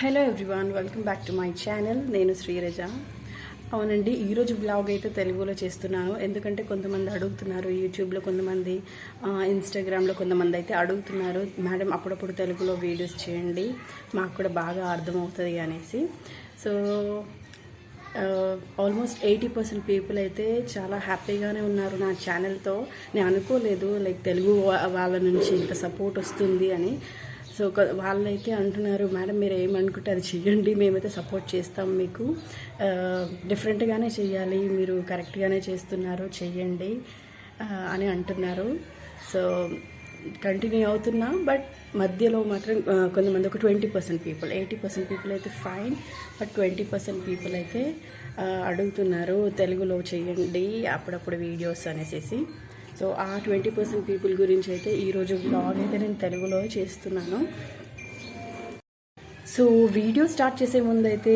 Hello everyone, welcome back to my channel. నేను శ్రీరజ. అవునండి, ఈరోజు బ్లాగ్ అయితే తెలుగులో చేస్తున్నాను. ఎందుకంటే కొంతమంది అడుగుతున్నారు, యూట్యూబ్లో కొంతమంది, ఇన్స్టాగ్రామ్లో కొంతమంది అయితే అడుగుతున్నారు, మేడం అప్పుడప్పుడు తెలుగులో వీడియోస్ చేయండి, మాకు కూడా బాగా అర్థమవుతుంది అనేసి. సో ఆల్మోస్ట్ 80% పీపుల్ అయితే చాలా హ్యాపీగానే ఉన్నారు నా ఛానల్తో. నేను అనుకోలేదు లైక్ తెలుగు వాళ్ళ నుంచి ఇంత సపోర్ట్ వస్తుంది అని. సో వాళ్ళైతే అంటున్నారు, మేడం మీరు ఏమనుకుంటే అది చెయ్యండి, మేమైతే సపోర్ట్ చేస్తాం మీకు, డిఫరెంట్గానే చెయ్యాలి, మీరు కరెక్ట్గానే చేస్తున్నారు, చెయ్యండి అని అంటున్నారు. సో కంటిన్యూ అవుతున్నా, బట్ మధ్యలో మాత్రం కొంతమంది ఒక 20% పీపుల్, 80% పీపుల్ అయితే ఫైన్, బట్ 20% పీపుల్ అయితే అడుగుతున్నారు తెలుగులో చెయ్యండి అప్పుడప్పుడు వీడియోస్ అనేసి. సో ఆ 20% పీపుల్ గురించి అయితే ఈరోజు బ్లాగ్ అయితే నేను తెలుగులో చేస్తున్నాను. సో వీడియో స్టార్ట్ చేసే ముందు అయితే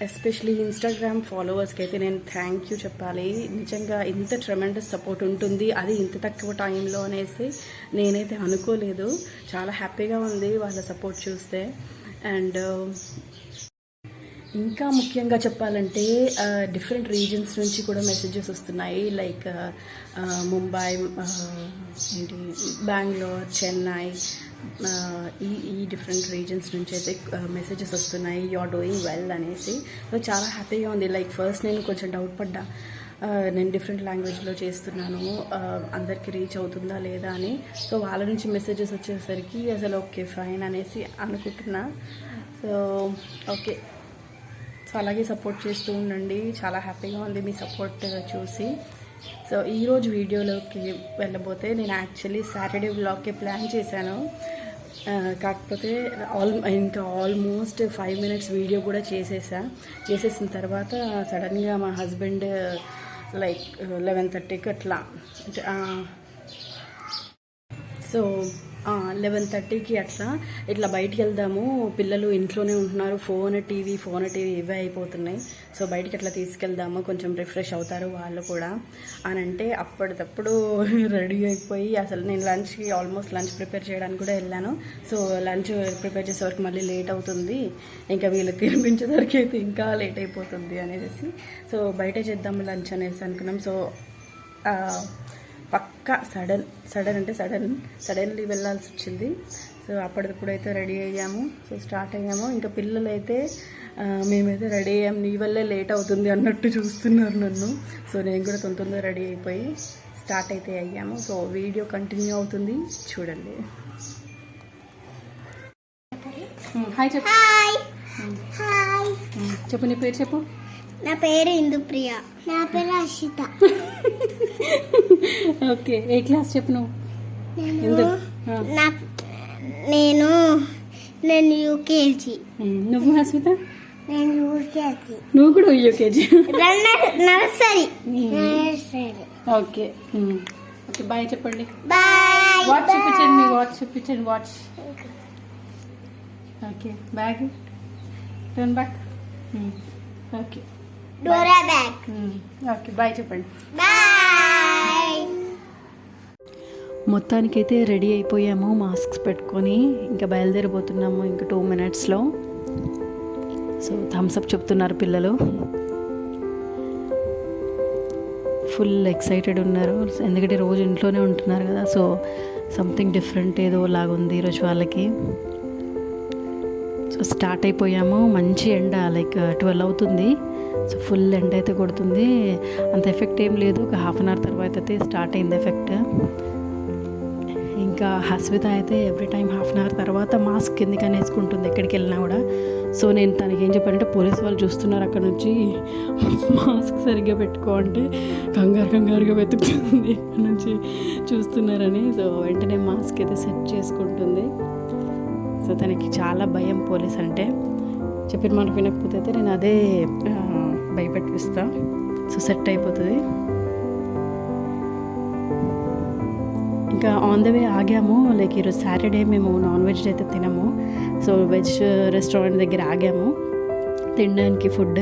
ఎస్పెషలీ ఇన్స్టాగ్రామ్ ఫాలోవర్స్కి అయితే నేను థ్యాంక్ యూ చెప్పాలి. నిజంగా ఇంత ట్రెమెండస్ సపోర్ట్ ఉంటుంది, అది ఇంత తక్కువ టైంలో అనేసి నేనైతే అనుకోలేదు. చాలా హ్యాపీగా ఉంది వాళ్ళ సపోర్ట్ చూస్తే. అండ్ ఇంకా ముఖ్యంగా చెప్పాలంటే డిఫరెంట్ రీజన్స్ నుంచి కూడా మెసేజెస్ వస్తున్నాయి. లైక్ ముంబై, ఏంటి బెంగళూరు, చెన్నై, ఈ డిఫరెంట్ రీజన్స్ నుంచి అయితే మెసేజెస్ వస్తున్నాయి, యు ఆర్ డూయింగ్ వెల్ అనేసి. సో చాలా హ్యాపీగా ఉంది. లైక్ ఫస్ట్ నేను కొంచెం డౌట్ పడ్డా, నేను డిఫరెంట్ లాంగ్వేజ్లో చేస్తున్నాను, అందరికీ రీచ్ అవుతుందా లేదా అని. సో వాళ్ళ నుంచి మెసేజెస్ వచ్చేసరికి అసలు ఓకే ఫైన్ అనేసి అనుకుంటున్నా. సో ఓకే, సో అలాగే సపోర్ట్ చేస్తూ ఉండండి. చాలా హ్యాపీగా ఉంది మీ సపోర్ట్ చూసి. సో ఈరోజు వీడియోలోకి వెళ్ళబోతే, నేను యాక్చువల్లీ సాటర్డే వ్లాగ్కి ప్లాన్ చేశాను, కాకపోతే ఇంకా ఆల్మోస్ట్ 5 minutes వీడియో కూడా చేసేసిన తర్వాత సడన్గా మా హస్బెండ్ లైక్ 11:30కి అట్లా, సో 11:30కి అట్లా ఇట్లా బయటికి వెళ్దాము, పిల్లలు ఇంట్లోనే ఉంటున్నారు, ఫోన్ టీవీ ఇవే అయిపోతున్నాయి, సో బయటికి అట్లా తీసుకెళ్దాము, కొంచెం రిఫ్రెష్ అవుతారు వాళ్ళు కూడా అని అంటే, అప్పటికప్పుడు రెడీ అయిపోయి అసలు నేను ఆల్మోస్ట్ లంచ్ ప్రిపేర్ చేయడానికి కూడా వెళ్ళాను. సో లంచ్ ప్రిపేర్ చేసేవరకు మళ్ళీ లేట్ అవుతుంది, ఇంకా వీళ్ళకి తినిపించేసరికి అయితే ఇంకా లేట్ అయిపోతుంది అనేసి, సో బయట చేద్దాము లంచ్ అనేసి అనుకున్నాం. సో పక్కా సడన్లీ వెళ్ళాల్సి వచ్చింది. సో అప్పటికప్పుడు అయితే రెడీ అయ్యాము, సో స్టార్ట్ అయ్యాము. ఇంకా పిల్లలు అయితే మేమైతే రెడీ అయ్యాము, నీ వల్లే లేట్ అవుతుంది అన్నట్టు చూస్తున్నారు నన్ను. సో నేను కూడా తొందరగా రెడీ అయిపోయి స్టార్ట్ అయితే అయ్యాము. సో వీడియో కంటిన్యూ అవుతుంది, చూడండి. హాయ్ చెప్పు. చెప్పు, నీ పేరు చెప్పు. నా పేరు ఇందుప్రియ. నా పేరు అర్షిత. ఓకే, ఏ క్లాస్ చెప్పు నువ్వు? నేను యూకేజీ. నువ్వు హస్మిత? నేను యూకేజీ. నువ్వు కూడా UKG? Nursery. Okay okay, bye చెప్పండి. బాయ్. వాచ్ చూపించండి, watch. Okay, bag turn back. Okay, Dora bag. Okay, bye చెప్పండి. బాయ్. మొత్తానికైతే రెడీ అయిపోయాము, మాస్క్స్ పెట్టుకొని ఇంకా బయలుదేరిపోతున్నాము ఇంకా 2 minutesలో. సో థమ్స్అప్ చెప్తున్నారు పిల్లలు, ఫుల్ ఎక్సైటెడ్ ఉన్నారు, ఎందుకంటే రోజు ఇంట్లోనే ఉంటున్నారు కదా. సో సంథింగ్ డిఫరెంట్ ఏదో లాగుంది ఈరోజు వాళ్ళకి. సో స్టార్ట్ అయిపోయాము, మంచి ఎండ, లైక్ 12 అవుతుంది. సో ఫుల్ ఎండ అయితే కొడుతుంది, అంత ఎఫెక్ట్ ఏం లేదు. ఒక 1/2 hour తర్వాత అయితే స్టార్ట్ అయింది ఎఫెక్ట్. ఇంకా హస్మిత అయితే ఎవ్రీ టైం 1/2 hour తర్వాత మాస్క్ ఎందుకని వేసుకుంటుంది ఎక్కడికి వెళ్ళినా కూడా. సో నేను తనకి ఏం చెప్పానంటే, పోలీస్ వాళ్ళు చూస్తున్నారు అక్కడ నుంచి, మాస్క్ సరిగ్గా పెట్టుకో అంటే కంగారుగా వెతుకుతుంది, ఇక్కడ నుంచి చూస్తున్నారని. సో వెంటనే మాస్క్ అయితే సెట్ చేసుకుంటుంది. సో తనకి చాలా భయం పోలీస్ అంటే, చెప్పిన మాట వినకపోతే అయితే నేను అదే భయపెట్టిస్తా. సో సెట్ అయిపోతుంది. ఇంకా ఆన్ ద వే ఆగాము, లైక్ ఈరోజు సాటర్డే మేము నాన్ వెజ్ అయితే తినము. సో వెజ్ రెస్టారెంట్ దగ్గర ఆగాము తినడానికి ఫుడ్.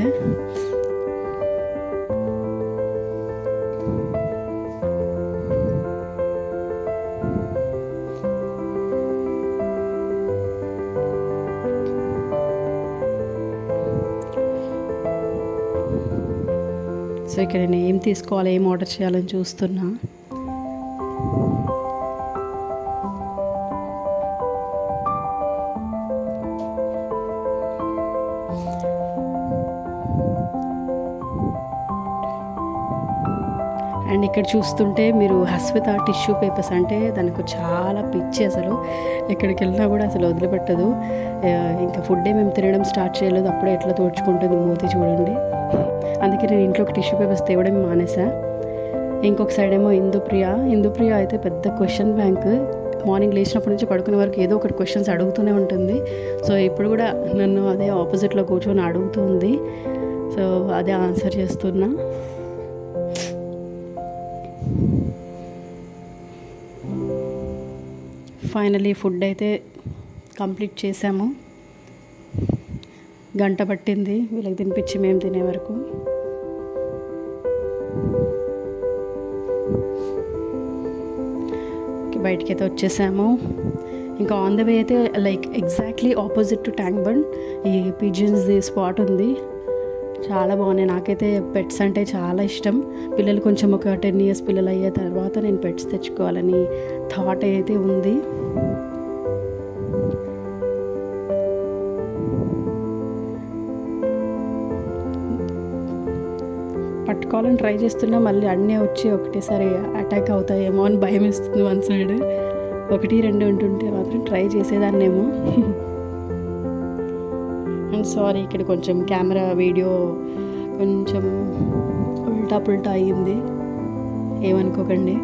సో ఇక్కడ నేను ఏం తీసుకోవాలి, ఏం ఆర్డర్ చేయాలని చూస్తున్నా. అండ్ ఇక్కడ చూస్తుంటే మీరు హస్విత టిష్యూ పేపర్స్ అంటే దానికి చాలా పిచ్చి, అసలు ఎక్కడికి వెళ్ళినా కూడా అసలు వదిలిపెట్టదు. ఇంకా ఫుడ్ మేము తినడం స్టార్ట్ చేయలేదు, అప్పుడే ఎట్లా తోడ్చుకుంటుంది మూతి చూడండి. అందుకే నేను ఇంట్లోకి టిష్యూ పేపర్స్ తేవడం మానేసా. ఇంకొక సైడ్ ఏమో ఇందుప్రియ అయితే పెద్ద క్వశ్చన్ బ్యాంక్. మార్నింగ్ లేచినప్పటి నుంచి పడుకునే వరకు ఏదో ఒకటి క్వశ్చన్స్ అడుగుతూనే ఉంటుంది. సో ఇప్పుడు కూడా నన్ను అదే ఆపోజిట్లో కూర్చొని అడుగుతుంది. సో అదే ఆన్సర్ చేస్తున్నా. ఫైనలీ ఫుడ్ అయితే కంప్లీట్ చేసాము. గంట పట్టింది వీళ్ళకి తినిపించి మేము తినే వరకు. బయటికి అయితే వచ్చేసాము. ఇంకా ఆన్ ద వే అయితే like exactly opposite to tank bund ఈ పిజియన్స్ది స్పాట్ ఉంది. చాలా బాగున్నాయి. నాకైతే పెట్స్ అంటే చాలా ఇష్టం. పిల్లలు కొంచెం ఒక 10 years పిల్లలు అయ్యే తర్వాత నేను పెట్స్ తెచ్చుకోవాలని థాట్ అయితే ఉంది. పట్టుకోవాలని ట్రై చేస్తున్నా, మళ్ళీ అన్నీ వచ్చి ఒకటేసారి అటాక్ అవుతాయేమో అని భయం వేస్తుంది. వన్ సైడ్ 1-2 ఉంటుంటే మాత్రం ట్రై చేసేదాన్నేమో. అండ్ సారీ, ఇక్కడ కొంచెం కెమెరా వీడియో కొంచెం ఉల్టా పుల్టా అయ్యింది, ఏమనుకోకండి.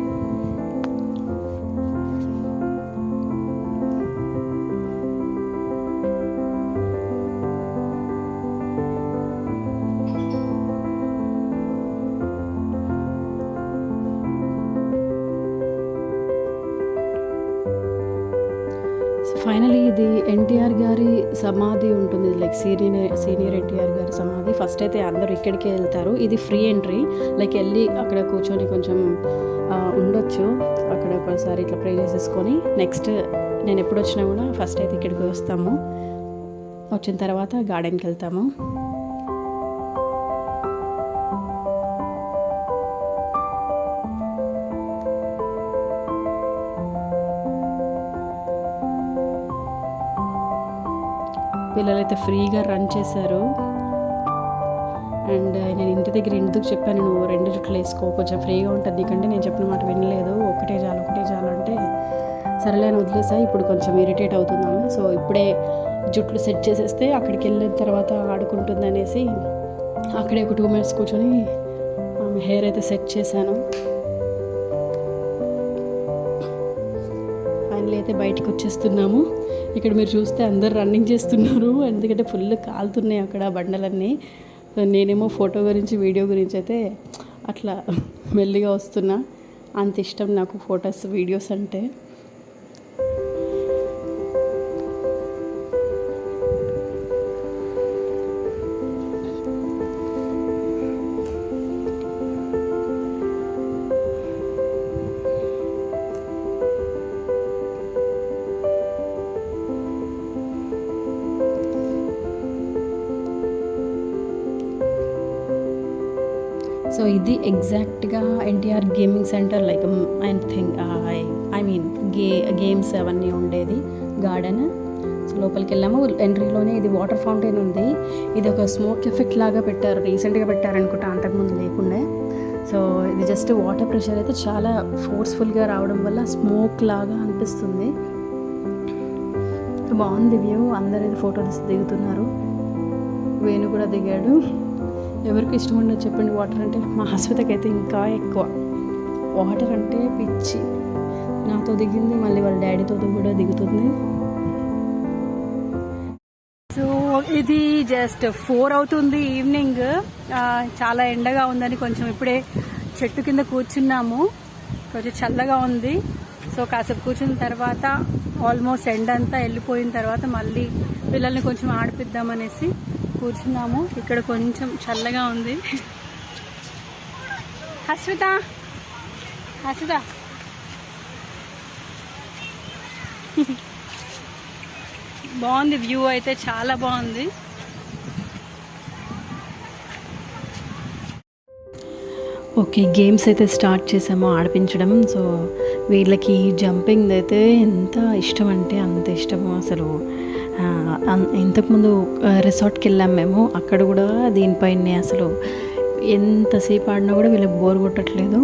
ఫైనలీ ఇది ఎన్టీఆర్ గారి సమాధి ఉంటుంది, లైక్ సీనియర్ ఎన్టీఆర్ గారి సమాధి. ఫస్ట్ అయితే అందరూ ఇక్కడికే వెళ్తారు. ఇది ఫ్రీ ఎంట్రీ, లైక్ వెళ్ళి అక్కడ కూర్చొని కొంచెం ఉండొచ్చు. అక్కడ ఒకసారి ఇట్లా ప్రే చేసేసుకొని నెక్స్ట్ నేను ఎప్పుడు వచ్చినా కూడా ఫస్ట్ అయితే ఇక్కడికి వస్తాము. వచ్చిన తర్వాత గార్డెన్కి వెళ్తాము. పిల్లలైతే ఫ్రీగా రన్ చేశారు. అండ్ నేను ఇంటి దగ్గర ఎందుకు చెప్పాను, నువ్వు 2 జుట్లు వేసుకో కొంచెం ఫ్రీగా ఉంటుంది నీకంటే, నేను చెప్పిన మాట వినలేదు. ఒకటే చాలు అంటే సరేలే అని వదిలేసా. ఇప్పుడు కొంచెం ఇరిటేట్ అవుతున్నాము. సో ఇప్పుడే జుట్లు సెట్ చేసేస్తే అక్కడికి వెళ్ళిన తర్వాత ఆడుకుంటుంది అనేసి అక్కడే ఒక 2 minutes కూర్చొని హెయిర్ అయితే సెట్ చేశాను. ఫైనల్ అయితే బయటకు వచ్చేస్తున్నాము. ఇక్కడ మీరు చూస్తే అందరు రన్నింగ్ చేస్తున్నారు, ఎందుకంటే ఫుల్ కాలుతున్నాయి అక్కడ బండలన్నీ. నేనేమో ఫోటో గురించి వీడియో గురించి అయితే అట్లా మెల్లిగా వస్తున్నా. అంత ఇష్టం నాకు ఫొటోస్ వీడియోస్ అంటే. సో ఇది ఎగ్జాక్ట్గా NTR gaming centre, like I mean games అవన్నీ ఉండేది గార్డెన్. సో లోపలికి వెళ్ళాము. ఎంట్రీలోనే ఇది వాటర్ ఫౌంటైన్ ఉంది. ఇది ఒక స్మోక్ ఎఫెక్ట్ లాగా పెట్టారు, రీసెంట్గా పెట్టారనుకుంటా, అంతకుముందు లేకుండే. సో ఇది జస్ట్ వాటర్ ప్రెషర్ అయితే చాలా ఫోర్స్ఫుల్గా రావడం వల్ల స్మోక్ లాగా అనిపిస్తుంది. బాగుంది వ్యూ. అందరూ ఇది ఫోటోస్ దిగుతున్నారు. వేణు కూడా దిగాడు. ఎవరికి ఇష్టం ఉండదు చెప్పండి వాటర్ అంటే. మా హస్వితకైతే ఇంకా ఎక్కువ వాటర్ అంటే పిచ్చి. నాతో దిగింది, మళ్ళీ వాళ్ళ డాడీతో కూడా దిగుతుంది. సో ఇది జస్ట్ 4 అవుతుంది ఈవినింగ్. చాలా ఎండగా ఉందని కొంచెం ఇప్పుడే చెట్టు కింద కూర్చున్నాము. కొంచెం చల్లగా ఉంది. సో కాసేపు కూర్చున్న తర్వాత ఆల్మోస్ట్ ఎండ అంతా వెళ్ళిపోయిన తర్వాత మళ్ళీ పిల్లల్ని కొంచెం ఆడిపిద్దామనేసి కూర్చున్నాము. ఇక్కడ కొంచెం చల్లగా ఉంది. హస్విత బాగుంది వ్యూ అయితే, చాలా బాగుంది. ఓకే, గేమ్స్ అయితే స్టార్ట్ చేసాము ఆడిపించడం. సో వీళ్ళకి జంపింగ్ అయితే ఎంత ఇష్టం అంటే అంత ఇష్టము అసలు. ఇంతకుముందు రిసార్ట్కి వెళ్ళాం మేము, అక్కడ కూడా దీనిపైనే అసలు ఎంతసేపు ఆడినా కూడా వీళ్ళకి బోర్ కొట్టట్లేదు.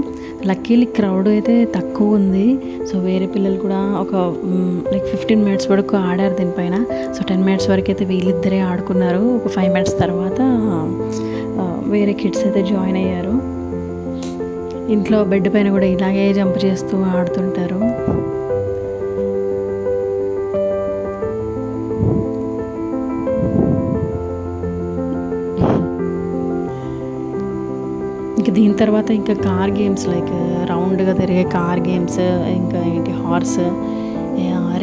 లక్కీలీ క్రౌడ్ అయితే తక్కువ ఉంది. సో వేరే పిల్లలు కూడా ఒక లైక్ 15 మినిట్స్ వరకు ఆడారు దీనిపైన. సో 10 మినిట్స్ వరకు అయితే వీళ్ళిద్దరే ఆడుకున్నారు. ఒక 5 మినిట్స్ తర్వాత వేరే కిడ్స్ అయితే జాయిన్ అయ్యారు. ఇంట్లో బెడ్ పైన కూడా ఇలాగే జంప్ చేస్తూ ఆడుతుంటారు. ఇంక దీని తర్వాత ఇంకా కార్ గేమ్స్, లైక్ రౌండ్గా తిరిగే కార్ గేమ్స్, ఇంకా ఏంటి హార్స్,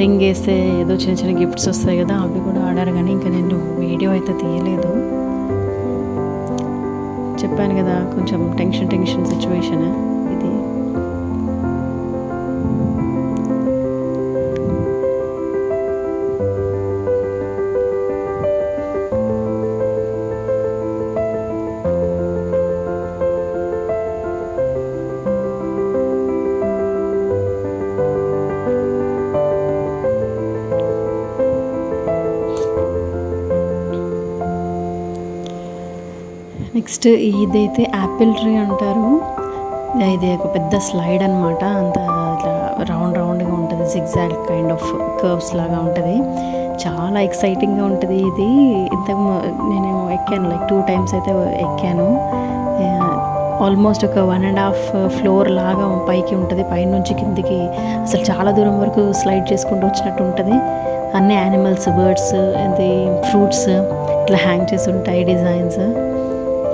రింగ్ వేస్తే ఏదో చిన్న చిన్న గిఫ్ట్స్ వస్తాయి కదా, అవి కూడా ఆడారు. కానీ ఇంకా నేను వీడియో అయితే తీయలేదు. చెప్పాను కదా కొంచెం టెన్షన్ సిచ్యువేషన్ ఇది. నెక్స్ట్ ఇదైతే యాపిల్ ట్రీ అంటారు. ఇది ఒక పెద్ద స్లైడ్ అనమాట. అంత ఇట్లా రౌండ్గా ఉంటుంది, జిగ్జాగ్ కైండ్ ఆఫ్ కర్వ్స్ లాగా ఉంటుంది. చాలా ఎక్సైటింగ్గా ఉంటుంది ఇది. నేను ఎక్కాను, లైక్ 2 times అయితే ఎక్కాను. ఆల్మోస్ట్ ఒక 1.5 floor లాగా పైకి ఉంటుంది. పైనుంచి కిందికి అసలు చాలా దూరం వరకు స్లైడ్ చేసుకుంటూ వచ్చినట్టు ఉంటుంది. అన్ని యానిమల్స్, బర్డ్స్, ఇది ఫ్రూట్స్ ఇట్లా హ్యాంగ్ చేసి ఉంటాయి డిజైన్స్.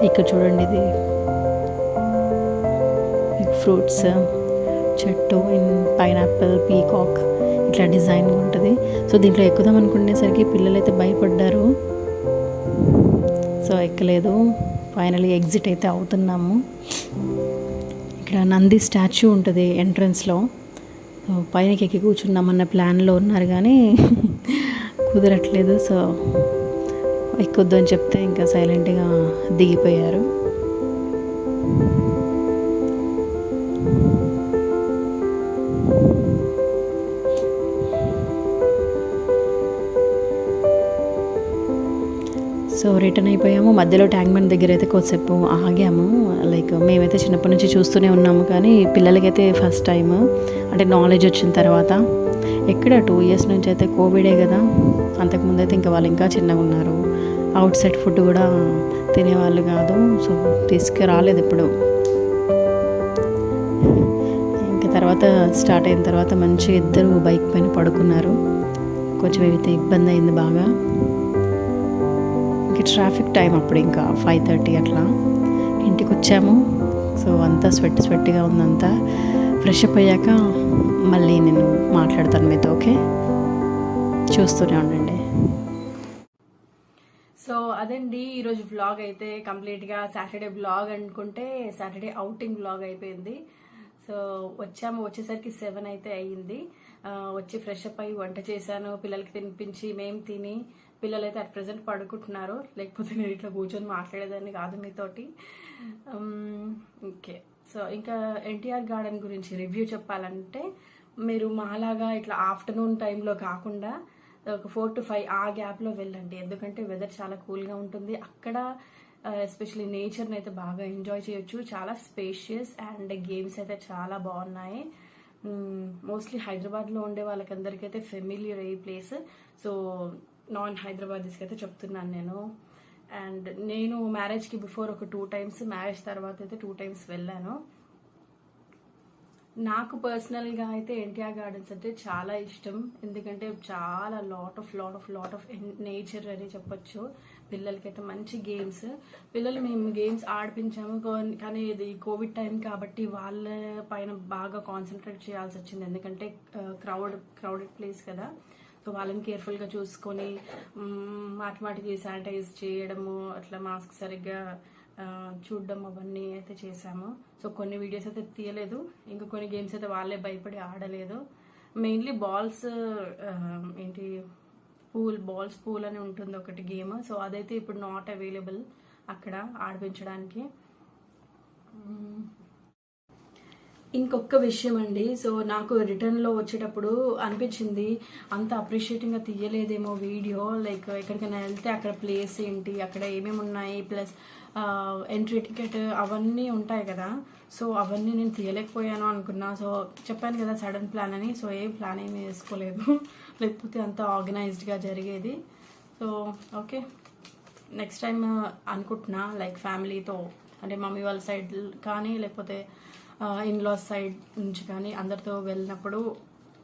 ఇక్కడ చూడండి, ఇది ఫ్రూట్స్ చెట్టు, పైనాపిల్, పీకాక్ ఇట్లా డిజైన్ ఉంటుంది. సో దీంట్లో ఎక్కుదాం అనుకునేసరికి పిల్లలైతే భయపడ్డారు. సో ఎక్కలేదు. ఫైనలీ ఎగ్జిట్ అయితే అవుతున్నాము. ఇక్కడ నంది స్టాచ్యూ ఉంటుంది ఎంట్రన్స్లో. సో పైనకి ఎక్కి కూర్చున్నామన్న ప్లాన్లో ఉన్నారు కానీ కుదరట్లేదు. సో ఎక్కొద్దు అని చెప్తే ఇంకా సైలెంట్గా దిగిపోయారు. సో రిటర్న్ అయిపోయాము. మధ్యలో ట్యాంక్ బండ్ దగ్గర అయితే కొద్దిసేపు ఆగాము. లైక్ మేమైతే చిన్నప్పటి నుంచి చూస్తూనే ఉన్నాము, కానీ పిల్లలకైతే ఫస్ట్ టైం, అంటే నాలెడ్జ్ వచ్చిన తర్వాత. ఎక్కడ 2 years నుంచి అయితే కోవిడే కదా, అంతకుముందు అయితే ఇంకా వాళ్ళు ఇంకా చిన్నగా ఉన్నారు. అవుట్ సైడ్ ఫుడ్ కూడా తినేవాళ్ళు కాదు. సో తీసుకురాలేదు ఇప్పుడు. ఇంకా తర్వాత స్టార్ట్ అయిన తర్వాత మంచిగా ఇద్దరు బైక్ పైన పడుకున్నారు. కొంచెం అయితే ఇబ్బంది అయింది బాగా. ఇంకా ట్రాఫిక్ టైం అప్పుడు ఇంకా 5:30 అట్లా ఇంటికి వచ్చాము. సో అంతా స్వెట్గా ఉందంతా. ఫ్రెష్ అప్ అయ్యాక మళ్ళీ నేను మాట్లాడతాను మీతో. ఓకే, చూస్తూనే ఉండండి. సో అదండి ఈరోజు వ్లాగ్ అయితే కంప్లీట్గా సాటర్డే వ్లాగ్ అనుకుంటే సాటర్డే అవుటింగ్ వ్లాగ్ అయిపోయింది. సో వచ్చేసరికి 7 అయితే అయ్యింది. వచ్చి ఫ్రెష్ అప్ అయ్యి వంట చేశాను, పిల్లలకి తినిపించి మేము తిని, పిల్లలు అయితే అట్ ప్రెసెంట్ పడుకుంటున్నారు. లేకపోతే నేను ఇట్లా కూర్చొని మాట్లాడేదాన్ని కాదు మీతోటి. ఓకే, సో ఇంకా ఎన్టీఆర్ గార్డెన్ గురించి రివ్యూ చెప్పాలంటే, మీరు మాలాగా ఇట్లా ఆఫ్టర్నూన్ టైంలో కాకుండా ఒక 4 to 5 ఆ గ్యాప్లో వెళ్ళండి. ఎందుకంటే వెదర్ చాలా కూల్గా ఉంటుంది అక్కడ. ఎస్పెషలీ నేచర్ని అయితే బాగా ఎంజాయ్ చేయొచ్చు. చాలా స్పేషియస్ అండ్ గేమ్స్ అయితే చాలా బాగున్నాయి. మోస్ట్లీ హైదరాబాద్లో ఉండే వాళ్ళకందరికీ అయితే ఫెమిలియర్ ఈ ప్లేస్. సో నాన్ హైదరాబాదీస్కి అయితే చెప్తున్నాను నేను. అండ్ నేను మ్యారేజ్కి బిఫోర్ ఒక 2 times, మ్యారేజ్ తర్వాత అయితే 2 times వెళ్ళాను. నాకు పర్సనల్గా అయితే ఎన్టీఆర్ గార్డెన్స్ అంటే చాలా ఇష్టం. ఎందుకంటే చాలా లాట్ ఆఫ్ నేచర్ అని చెప్పొచ్చు. పిల్లలకైతే మంచి గేమ్స్, మేము గేమ్స్ ఆడిపించాము. కానీ ఇది కోవిడ్ టైం కాబట్టి వాళ్ళ పైన బాగా కాన్సన్ట్రేట్ చేయాల్సి వచ్చింది. ఎందుకంటే క్రౌడెడ్ ప్లేస్ కదా. సో వాళ్ళని కేర్ఫుల్గా చూసుకొని మాటికి శానిటైజ్ చేయడము, అట్లా మాస్క్ సరిగ్గా చూడడం అవన్నీ అయితే చేసాము. సో కొన్ని వీడియోస్ అయితే తీయలేదు. ఇంకా కొన్ని గేమ్స్ అయితే వాళ్ళే భయపడి ఆడలేదు. మెయిన్లీ బాల్స్, ఏంటి పూల్ అని ఉంటుంది ఒకటి గేమ్. సో అదైతే ఇప్పుడు నాట్ అవైలబుల్ అక్కడ ఆడిపించడానికి. ఇంకొక విషయం అండి, సో నాకు రిటర్న్లో వచ్చేటప్పుడు అనిపించింది అంత అప్రిషియేటింగ్గా తీయలేదేమో వీడియో. లైక్ ఎక్కడికైనా వెళ్తే అక్కడ ప్లేస్ ఏంటి, అక్కడ ఏమేమి ఉన్నాయి, ప్లస్ ఎంట్రీ టికెట్ అవన్నీ ఉంటాయి కదా, సో అవన్నీ నేను తీయలేకపోయాను అనుకున్నా. సో చెప్పాను కదా సడన్ ప్లాన్ అని, సో ఏ ప్లాన్ ఏమీ వేసుకోలేదు, లేకపోతే అంత ఆర్గనైజ్డ్గా జరిగేది. సో ఓకే, నెక్స్ట్ టైం అనుకుంటున్నా లైక్ ఫ్యామిలీతో, అంటే మమ్మీ వాళ్ళ సైడ్ కానీ లేకపోతే ఇన్లాస్ సైడ్ నుంచి కానీ అందరితో వెళ్ళినప్పుడు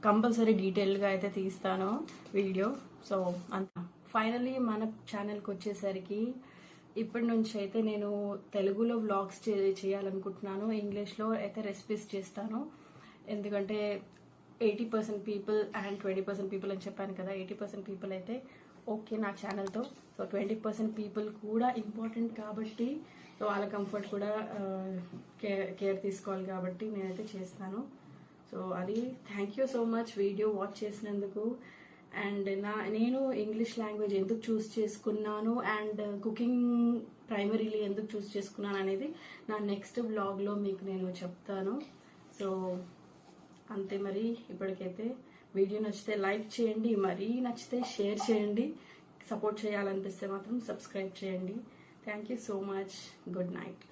కంపల్సరీ డీటెయిల్గా అయితే తీస్తాను వీడియో. సో అంత ఫైనలీ మన ఛానల్కి వచ్చేసరికి ఇప్పటి నుంచి అయితే నేను తెలుగులో వ్లాగ్స్ చేయాలనుకుంటున్నాను. ఇంగ్లీష్లో అయితే రెసిపీస్ చేస్తాను. ఎందుకంటే 80% పీపుల్ అండ్ 20% పీపుల్ అని చెప్పాను కదా, 80% పీపుల్ అయితే ఓకే నా ఛానల్తో. సో 20% పీపుల్ కూడా ఇంపార్టెంట్ కాబట్టి, సో వాళ్ళ కంఫర్ట్ కూడా కేర్ తీసుకోవాలి కాబట్టి నేనైతే చేస్తాను. సో అది thank you so much video watch చేసినందుకు. అండ్ నేను ఇంగ్లీష్ లాంగ్వేజ్ ఎందుకు చూస్ చేసుకున్నాను అండ్ కుకింగ్ ప్రైమరీలీ ఎందుకు చూస్ చేసుకున్నాను అనేది నా నెక్స్ట్ బ్లాగ్లో మీకు నేను చెప్తాను. సో అంతే, మరి ఇప్పటికైతే వీడియో నచ్చితే లైక్ చేయండి, మరీ నచ్చితే షేర్ చేయండి, సపోర్ట్ చేయాలనిపిస్తే మాత్రం సబ్స్క్రైబ్ చేయండి. Thank you so much. Good night.